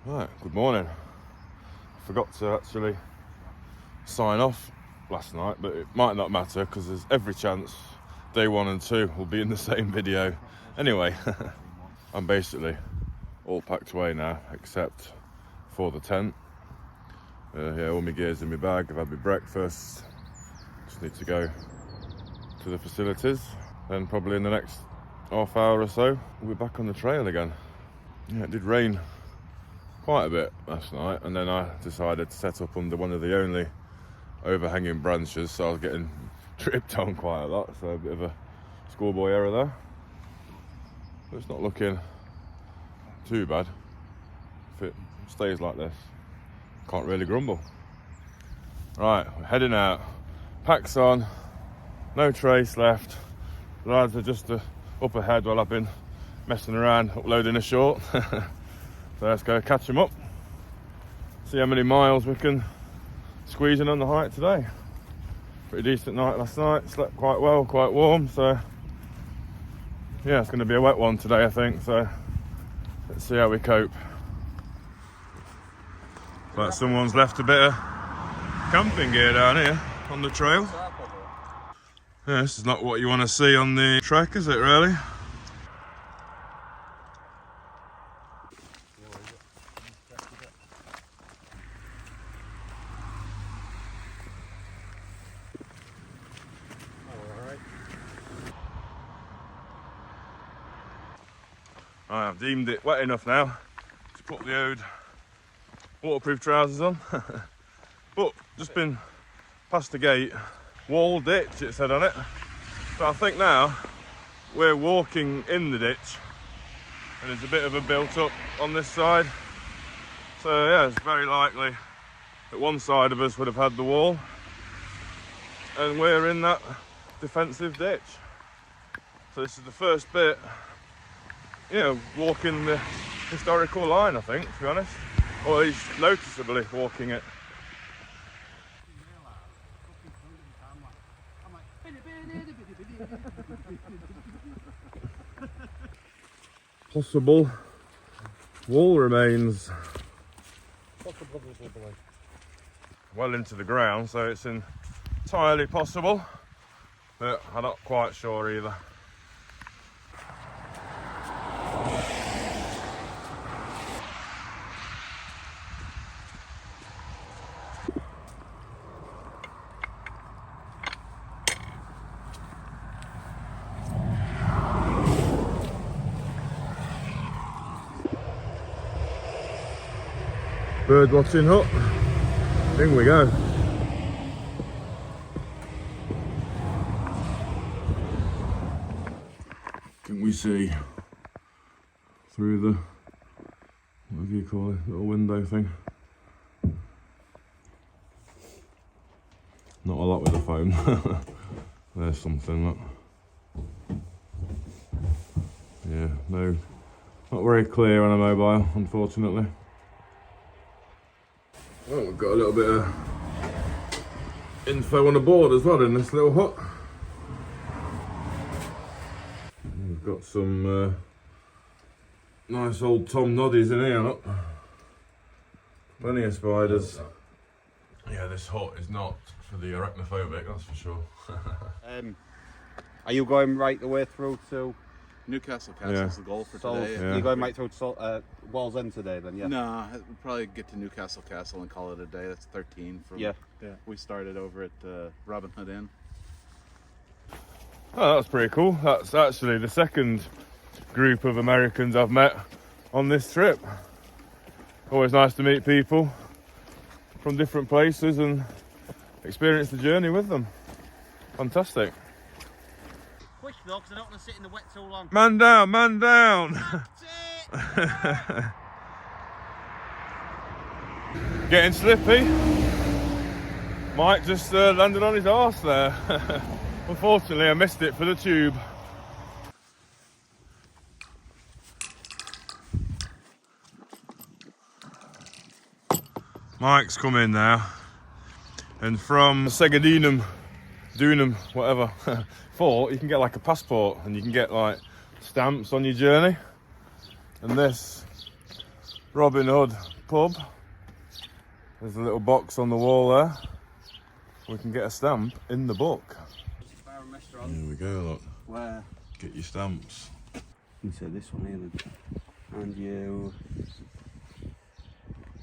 Right, good morning. I forgot to actually sign off last night, but it might not matter because there's every chance day 1 and 2 will be in the same video. Anyway, I'm basically all packed away now except for the tent. Yeah, all my gear's in my bag. I've had my breakfast. Just need to go to the facilities. Then probably in the next half hour or so, we'll be back on the trail again. Yeah, it did rain quite a bit last night, and then I decided to set up under one of the only overhanging branches, so I was getting tripped on quite a lot, so a bit of a schoolboy error there. But it's not looking too bad. If it stays like this, can't really grumble. Right, we're heading out. Packs on, no trace left. The lads are just up ahead while I've been messing around uploading a short. So let's go catch them up, see how many miles we can squeeze in on the hike today. Pretty decent night last night, slept quite well, quite warm, so yeah, it's going to be a wet one today I think, so let's see how we cope. But someone's left a bit of camping gear down here on the trail. Yeah, this is not what you want to see on the trek, is it really? I've deemed it wet enough now to put the old waterproof trousers on. But just been past the gate, wall ditch it said on it. So I think now we're walking in the ditch and there's a bit of a built up on this side. So yeah, it's very likely that one side of us would have had the wall and we're in that defensive ditch. So this is the first bit, you know, walking the historical line, I think, to be honest. Or at least noticeably walking it. Possible wall remains well into the ground, so it's entirely possible, but I'm not quite sure either. Bird watching hut, in we go. Can we see through the, what do you call it, little window thing? Not a lot with the phone. There's something, look. Yeah, no, not very clear on a mobile, unfortunately. Well, we've got a little bit of info on the board as well in this little hut. We've got some nice old Tom Noddies in here, look. Plenty of spiders. Yeah, this hut is not for the arachnophobic, that's for sure. Are you going right the way through to Newcastle Castle's the goal for today. Yeah. You're going right through to Wall's End today then, yeah? No, we'll probably get to Newcastle Castle and call it a day. That's 13 from... Yeah. We started over at Robin Hood Inn. Oh, that's pretty cool. That's actually the second group of Americans I've met on this trip. Always nice to meet people from different places and experience the journey with them. Fantastic. Push though, because I don't want to sit in the wet too long. Man down, man down. That's it. Getting slippy. Mike just landed on his arse there. Unfortunately, I missed it for the tube. Mike's come in now, and from Segadinum, Dunham, whatever, fort, you can get like a passport and you can get like stamps on your journey. And this Robin Hood pub. There's a little box on the wall there. We can get a stamp in the book. Here we go, look. Where? Get your stamps. You say this one here then. And you.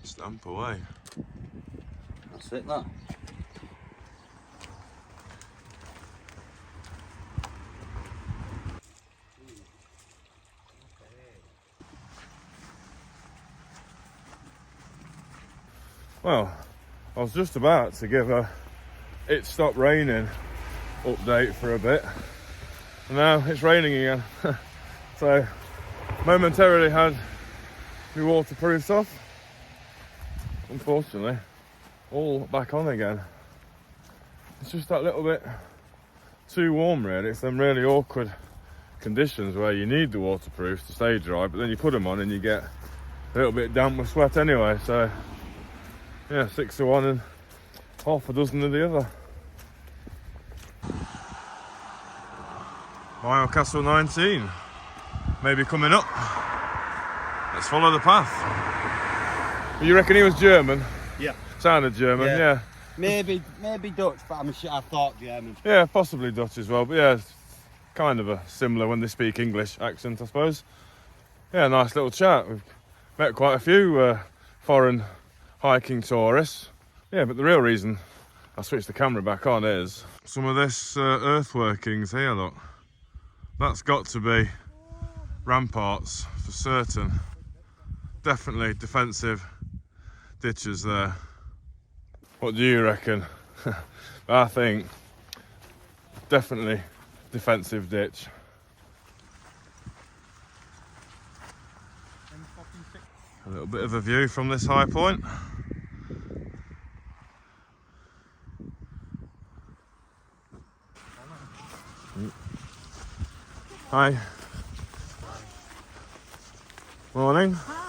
Stamp away. That's it, that. Well, I was just about to give a "it stopped raining" update for a bit. And now it's raining again. So, momentarily had my waterproofs off. Unfortunately, all back on again. It's just that little bit too warm, really. It's them really awkward conditions where you need the waterproofs to stay dry, but then you put them on and you get a little bit damp with sweat anyway. So, yeah, 6 of one and half a dozen of the other. Mile Castle 19, maybe coming up. Let's follow the path. You reckon he was German? Yeah. Sounded German, yeah. Maybe Dutch, but I thought German. Yeah, possibly Dutch as well, but yeah, it's kind of a similar when they speak English accent, I suppose. Yeah, nice little chat. We've met quite a few foreign hiking tourists. Yeah, but the real reason I switched the camera back on is some of this earthworkings here, look. That's got to be ramparts for certain. Definitely defensive ditches there. What do you reckon? I think definitely defensive ditch. A little bit of a view from this high point. Hi. Morning. Hi.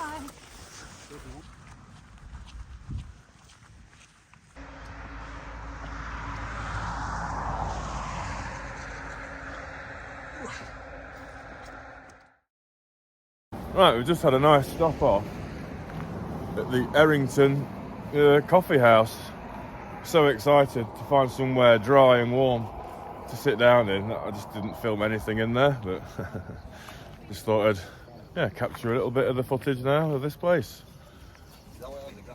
Right, we've just had a nice stop off at the Errington Coffee House. So excited to find somewhere dry and warm to sit down in. I just didn't film anything in there, but just thought I'd capture a little bit of the footage now of this place.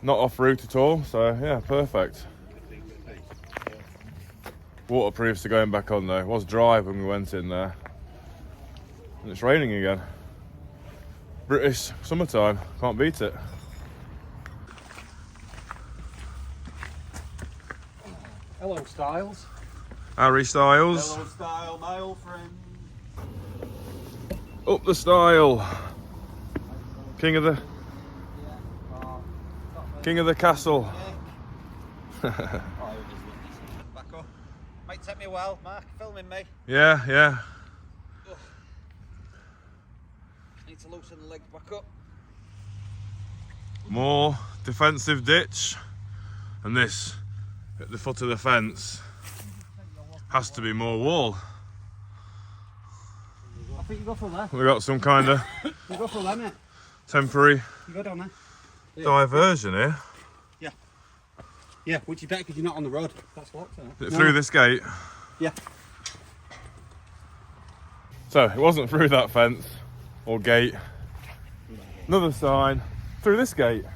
Not off route at all, so yeah, perfect. Waterproofs are going back on though. It was dry when we went in there. And it's raining again. British summertime, can't beat it. Hello, Styles. Harry Styles. Hello, Style, my old friend. Up the style. King of the castle. Back up. Might take me a while, Mark, filming me. Yeah. Need to loosen the legs back up. More defensive ditch. And this, at the foot of the fence, has to be more wall. I think you go from there. We got some kind of You go from there, mate. temporary You go down there. diversion here. Yeah, which is better because you're not on the road. That's locked, isn't it? Is it through this gate? Yeah. So it wasn't through that fence or gate. Another sign through this gate.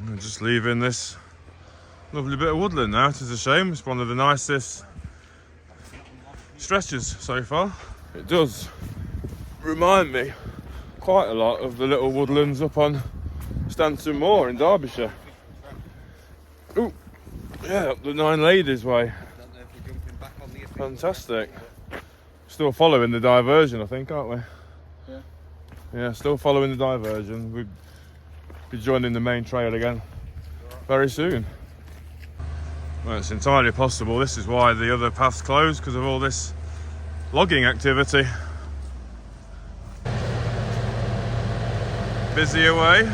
I'm just leaving this lovely bit of woodland now. It is a shame. It's one of the nicest stretches so far. It does remind me quite a lot of the little woodlands up on Stanton Moor in Derbyshire. Ooh, yeah, up the Nine Ladies way. Fantastic. Still following the diversion, I think, aren't we? Yeah, still following the diversion. We'll be joining the main trail again very soon. Well, it's entirely possible this is why the other path's closed, because of all this logging activity. Busy away.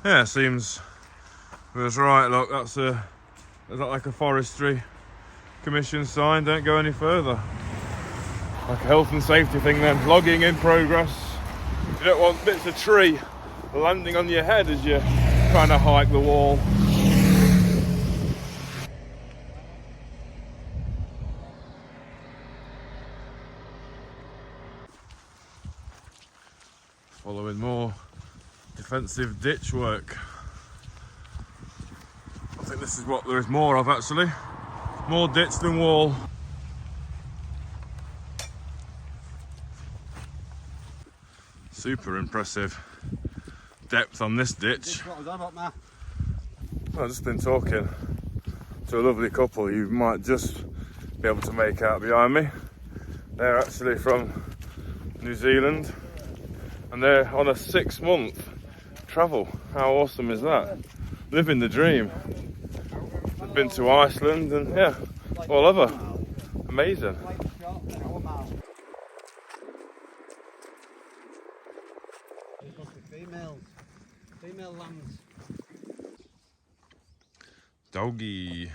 Yeah, seems we was right. Look, that's like a forestry commission sign. Don't go any further. Like a health and safety thing then. Logging in progress. You don't want bits of tree landing on your head as you're trying to hike the wall. Following more defensive ditch work. I think this is what there is more of actually. More ditch than wall. Super impressive depth on this ditch. What was that about, Matt? I've just been talking to a lovely couple you might just be able to make out behind me. They're actually from New Zealand and they're on a 6-month travel. How awesome is that? Living the dream. They've been to Iceland and yeah, all over. Amazing. Female lambs. Doggy.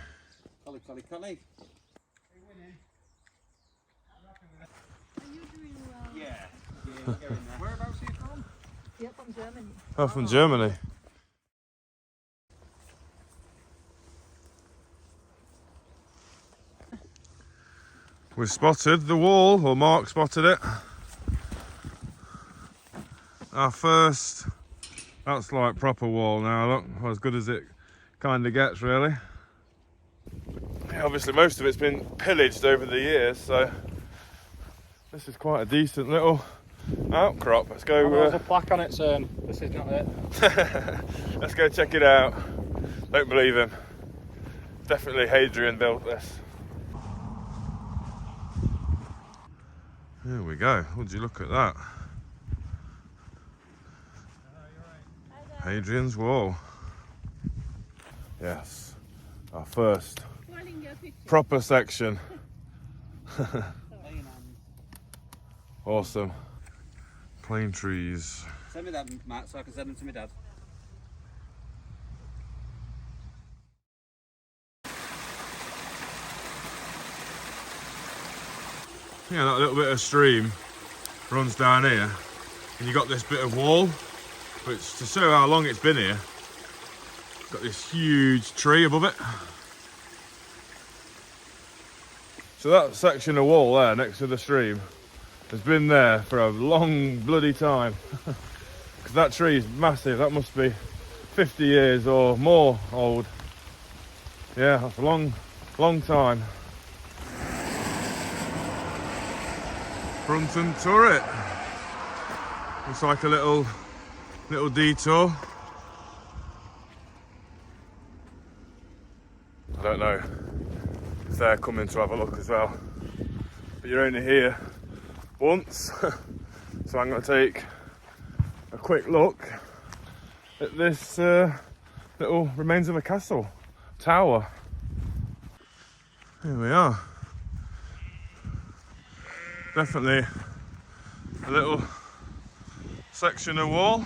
Collie, collie, collie. Are you doing well? Yeah. We're going there. Whereabouts are you from? Yeah, from Germany. Oh, from Germany. We've spotted the wall, or Mark spotted it. Our first, that's like proper wall now, look, as good as it kind of gets really. Yeah, obviously most of it's been pillaged over the years, so this is quite a decent little outcrop. Let's go. There's a plaque on it saying this is not it. Let's go check it out. Don't believe him. Definitely Hadrian built this. Here we go. Would you look at that? Hadrian's Wall. Yes, our first proper section. Awesome. Plane trees. Send me that, Matt, so I can send them to my dad. Yeah, that little bit of stream runs down here, and you got this bit of wall, which to show how long it's been here, got this huge tree above it. So that section of wall there next to the stream has been there for a long bloody time. Because that tree is massive, that must be 50 years or more old. Yeah, that's a long time. Front turret. Looks like a little detour. I don't know if they're coming to have a look as well, but you're only here once, so I'm going to take a quick look at this little remains of a castle tower. Here we are. Definitely a little section of wall.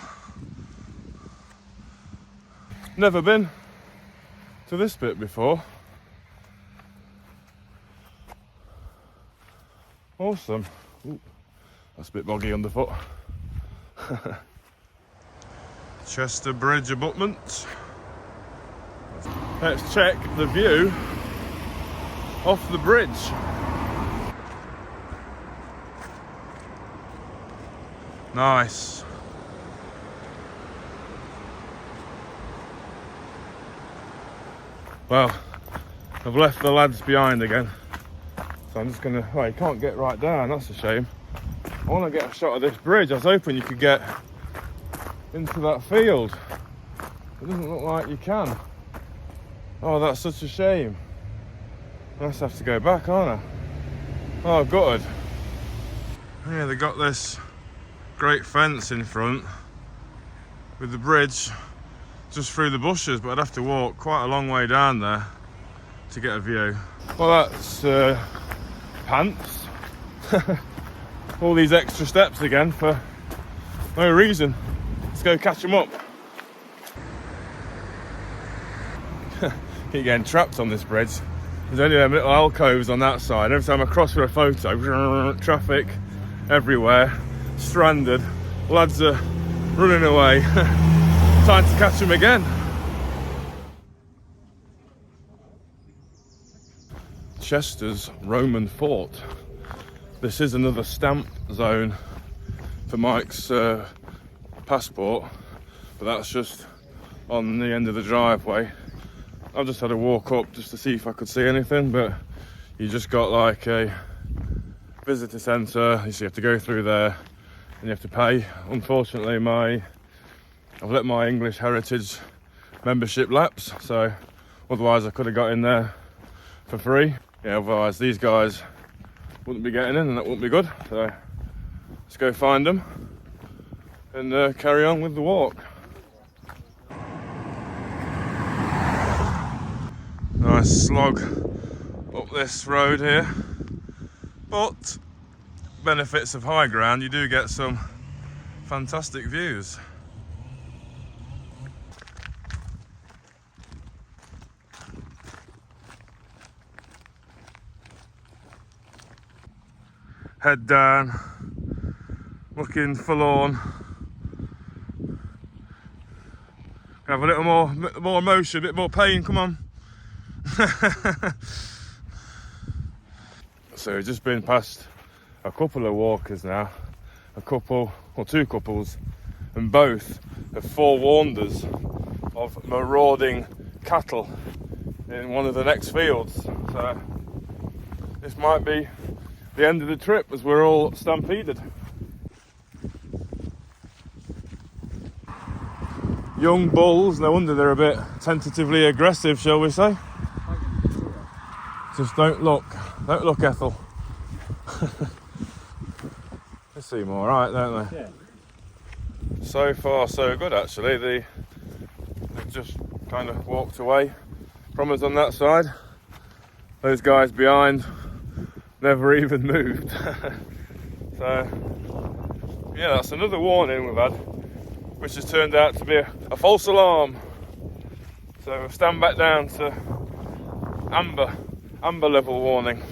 Never been to this bit before. Awesome. Ooh, that's a bit boggy underfoot. Chester Bridge abutment. Let's check the view off the bridge. Nice. Well, I've left the lads behind again, so I'm just gonna, well, you can't get right down, that's a shame. I want to get a shot of this bridge. I was hoping you could get into that field. It doesn't look like you can. Oh, that's such a shame. I just have to go back, aren't I? Oh, good. Yeah, they got this great fence in front with the bridge just through the bushes, but I'd have to walk quite a long way down there to get a view. Well, that's pants. All these extra steps again for no reason. Let's go catch them up. Keep getting trapped on this bridge. There's only them little alcoves on that side. Every time I cross for a photo, traffic everywhere, stranded, lads are running away. Time to catch them again. Chester's Roman fort. This is another stamp zone for Mike's passport, but that's just on the end of the driveway. I just had a walk up just to see if I could see anything, but you just got like a visitor centre, so you have to go through there and you have to pay. Unfortunately, I've let my English Heritage membership lapse, so otherwise I could have got in there for free. Yeah, otherwise these guys wouldn't be getting in and that wouldn't be good. So let's go find them and carry on with the walk. Nice slog up this road here, but benefits of high ground, you do get some fantastic views. Head down, looking forlorn. Have a little more emotion, a bit more pain, come on. So we've just been past a couple of walkers now, two couples, and both have forewarned us of marauding cattle in one of the next fields. So this might be the end of the trip as we're all stampeded. Young bulls, no wonder they're a bit tentatively aggressive, shall we say. Just don't look Ethel. They seem alright, don't they? Yeah. So far so good actually. They've just kind of walked away from us on that side. Those guys behind never even moved. So yeah, that's another warning we've had, which has turned out to be a false alarm. So we'll stand back down to amber level warning.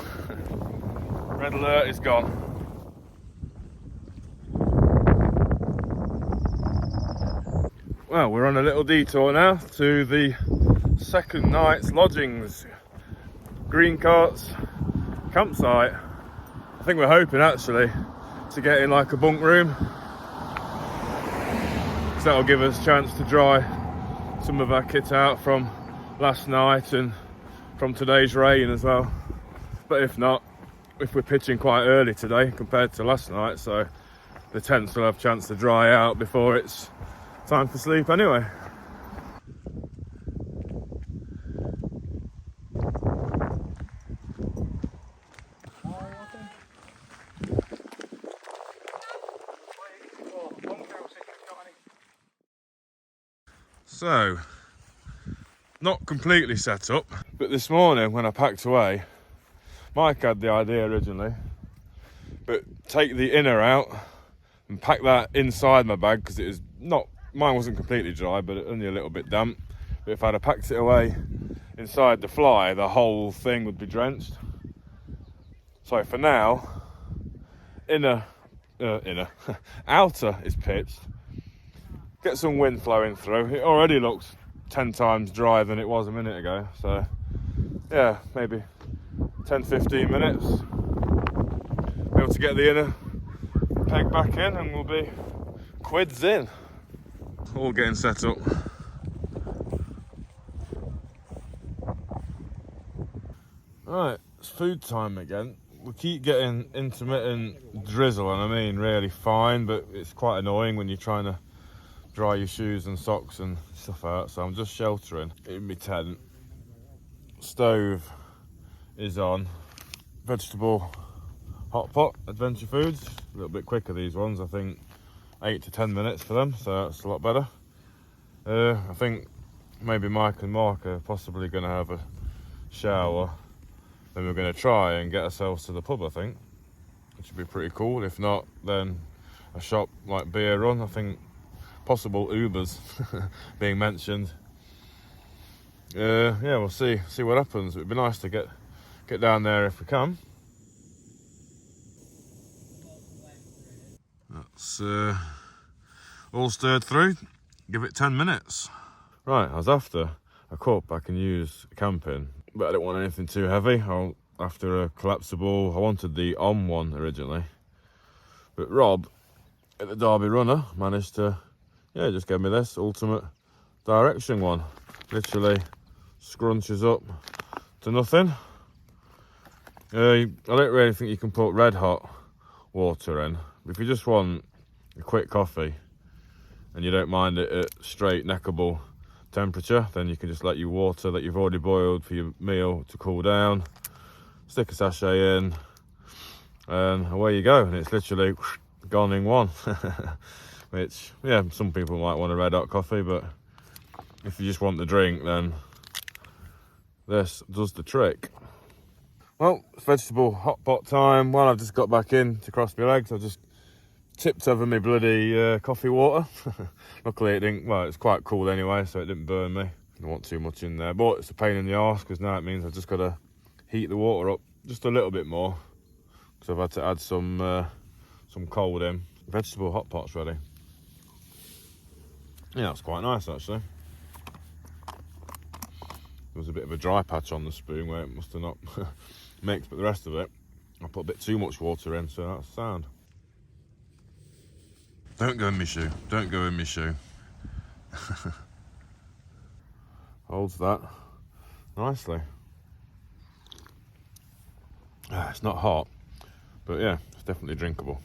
Red alert is gone. Well, we're on a little detour now to the second night's lodgings, Green Cart's campsite. I think we're hoping actually to get in like a bunk room, because that'll give us a chance to dry some of our kit out from last night and from today's rain as well. But if not, if we're pitching quite early today compared to last night, so the tents will have a chance to dry out before it's time for sleep anyway. So, not completely set up, but this morning when I packed away, Mike had the idea originally, but take the inner out and pack that inside my bag, because it is not, mine wasn't completely dry, but only a little bit damp. But if I'd have packed it away inside the fly, the whole thing would be drenched. So for now, outer is pitched. Get some wind flowing through. It already looks 10 times drier than it was a minute ago. So yeah, maybe 10-15 minutes. Be able to get the inner peg back in and we'll be quids in. All getting set up. Right, it's food time again. We keep getting intermittent drizzle, and I mean really fine, but it's quite annoying when you're trying to dry your shoes and socks and stuff out. So I'm just sheltering in my tent. Stove is on. Vegetable hot pot, Adventure Foods. A little bit quicker these ones, I think 8 to 10 minutes for them, so that's a lot better. I think maybe Mike and Mark are possibly going to have a shower. Then we're going to try and get ourselves to the pub, I think, which would be pretty cool. If not, then a shop like Beer Run. I think possible Ubers being mentioned. Yeah, we'll see what happens. It'd be nice to get get down there if we can. That's all stirred through. Give it 10 minutes. Right, I was after a cup I can use camping, but I didn't want anything too heavy. After a collapsible, I wanted the OM one originally, but Rob at the Derby Runner managed to, yeah, just give me this ultimate Direction one. Literally scrunches up to nothing. I don't really think you can put red hot water in. If you just want a quick coffee and you don't mind it at straight neckable temperature, then you can just let your water that you've already boiled for your meal to cool down, stick a sachet in, and away you go. And it's literally gone in one. Which, yeah, some people might want a red hot coffee, but if you just want the drink, then this does the trick. Well, it's vegetable hot pot time. While I've just got back in to cross my legs, I've just tipped over my bloody coffee water. Luckily it didn't, well, it's quite cool anyway, so it didn't burn me. I don't want too much in there, but it's a pain in the arse because now it means I've just got to heat the water up just a little bit more, because I've had to add some cold in. Vegetable hot pot's ready. Yeah, that's quite nice actually. There was a bit of a dry patch on the spoon where it must have not mixed, but the rest of it, I put a bit too much water in, so that's sound. Don't go in my shoe, don't go in my shoe. Holds that nicely. It's not hot, but yeah, it's definitely drinkable.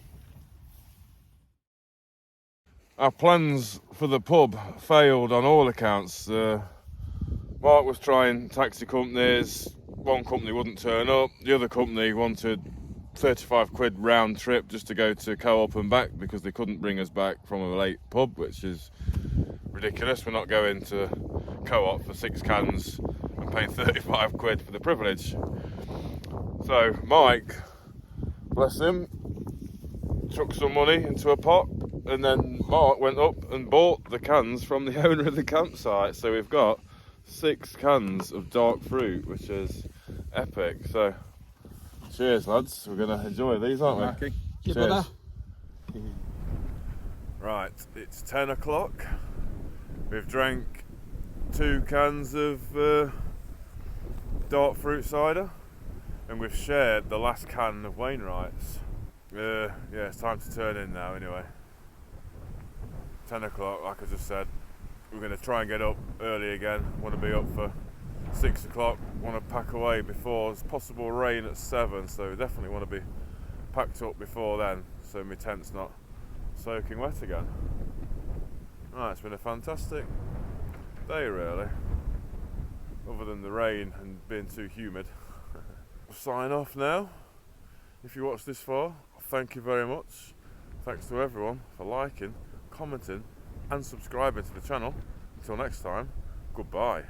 Our plans for the pub failed on all accounts. Mark was trying taxi companies, one company wouldn't turn up, the other company wanted 35 quid round trip just to go to Co-op and back because they couldn't bring us back from a late pub, which is ridiculous. We're not going to Co-op for 6 cans and paying 35 quid for the privilege. So Mike, bless him, chucked some money into a pot, and then Mark went up and bought the cans from the owner of the campsite. So we've got 6 cans of dark fruit, which is epic. So cheers lads, we're going to enjoy these, aren't we? Cheers. Right, it's 10 o'clock. We've drank 2 cans of dark fruit cider, and we've shared the last can of Wainwright's. Yeah, it's time to turn in now anyway. 10 o'clock, like I just said. We're going to try and get up early again. Want to be up for 6 o'clock. Want to pack away before there's possible rain at 7, so definitely want to be packed up before then, so my tent's not soaking wet again. Right, it's been a fantastic day really, other than the rain and being too humid. I'll sign off now. If you watched this far, thank you very much. Thanks to everyone for liking, commenting and subscribing to the channel. Until next time, goodbye.